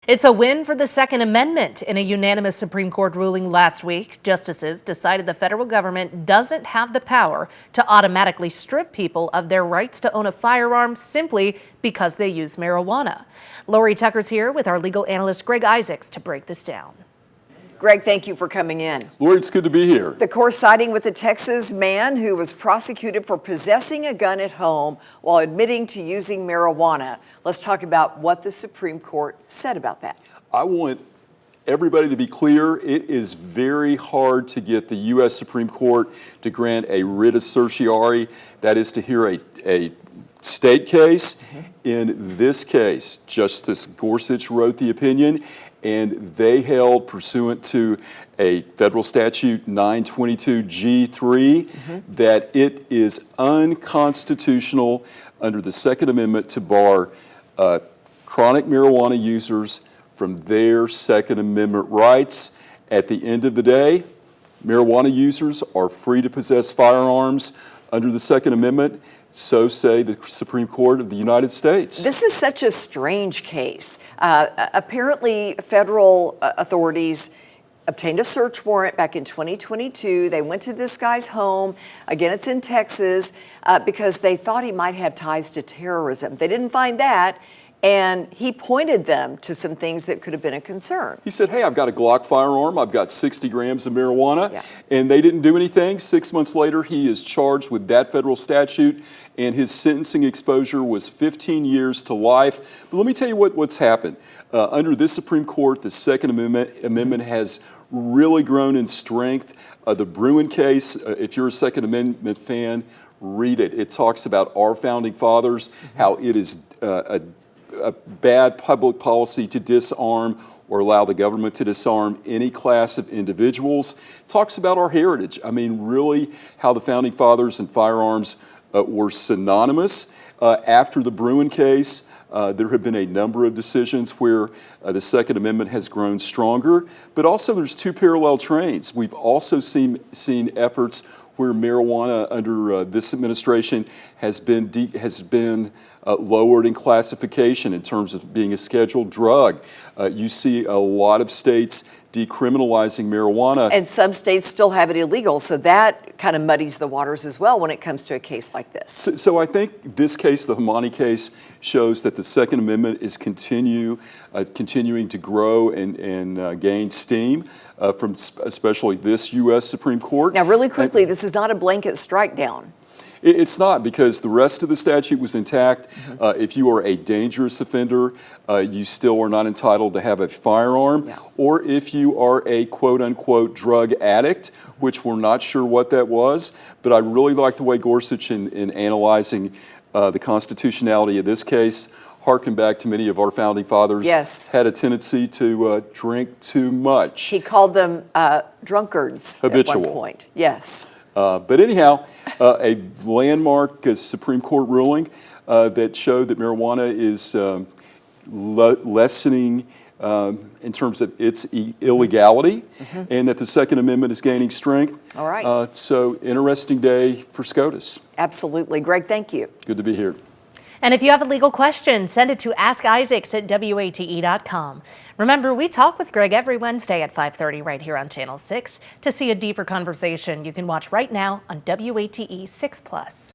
It's a win for the Second Amendment. In a unanimous Supreme Court ruling last week, justices decided the federal government doesn't have the power to automatically strip people of their rights to own a firearm simply because they use marijuana. Lori Tucker's here with our legal analyst Greg Isaacs to break this down. Greg, thank you for coming in. Lori, it's good to be here. The court siding with the Texas man who was prosecuted for possessing a gun at home while admitting to using marijuana. Let's talk about what the Supreme Court said about that. I want everybody to be clear. It is very hard to get the U.S. Supreme Court to grant a writ of certiorari, that is to hear a state case. In this case, Justice Gorsuch wrote the opinion, and they held, pursuant to a federal statute 922G3, that it is unconstitutional under the Second Amendment to bar chronic marijuana users from their Second Amendment rights. At the end of the day, marijuana users are free to possess firearms under the Second Amendment. So say the Supreme Court of the United States. This is such a strange case. Apparently, federal authorities obtained a search warrant back in 2022. They went to this guy's home. Again, it's in Texas, because they thought he might have ties to terrorism. They didn't find that. And he pointed them to some things that could have been a concern. He said, hey, I've got a Glock firearm, I've got 60 grams of marijuana, and they didn't do anything. 6 months later, he is charged with that federal statute, and his sentencing exposure was 15 years to life. But let me tell you what's happened. Under this Supreme Court, the Second Amendment has really grown in strength. The Bruen case, if you're a Second Amendment fan, read it. It talks about our founding fathers, how it is a bad public policy to disarm or allow the government to disarm any class of individuals. Talks about our heritage. I mean, really how the founding fathers and firearms were synonymous. After the Bruen case, there have been a number of decisions where the Second Amendment has grown stronger, but also there's two parallel trains. We've also seen efforts where marijuana under this administration has been lowered in classification in terms of being a scheduled drug. You see a lot of states decriminalizing marijuana. And some states still have it illegal, so that kind of muddies the waters as well when it comes to a case like this. So I think this case, the Hamani case, shows that the Second Amendment is continuing to grow and gain steam from especially this U.S. Supreme Court. Now, really quickly, this is not a blanket strike down. It's not, because the rest of the statute was intact. If you are a dangerous offender, you still are not entitled to have a firearm. Or if you are a quote-unquote drug addict, which we're not sure what that was. But I really like the way Gorsuch, in analyzing the constitutionality of this case, harken back to many of our founding fathers had a tendency to drink too much. He called them drunkards habitual. At one point. Yes. But anyhow, a landmark Supreme Court ruling that showed that marijuana is lessening in terms of its illegality, and that the Second Amendment is gaining strength. All right. So interesting day for SCOTUS. Absolutely. Greg, thank you. Good to be here. And if you have a legal question, send it to AskIsaacs@WATE.com. Remember, we talk with Greg every Wednesday at 5:30 right here on Channel 6. To see a deeper conversation, you can watch right now on WATE 6+.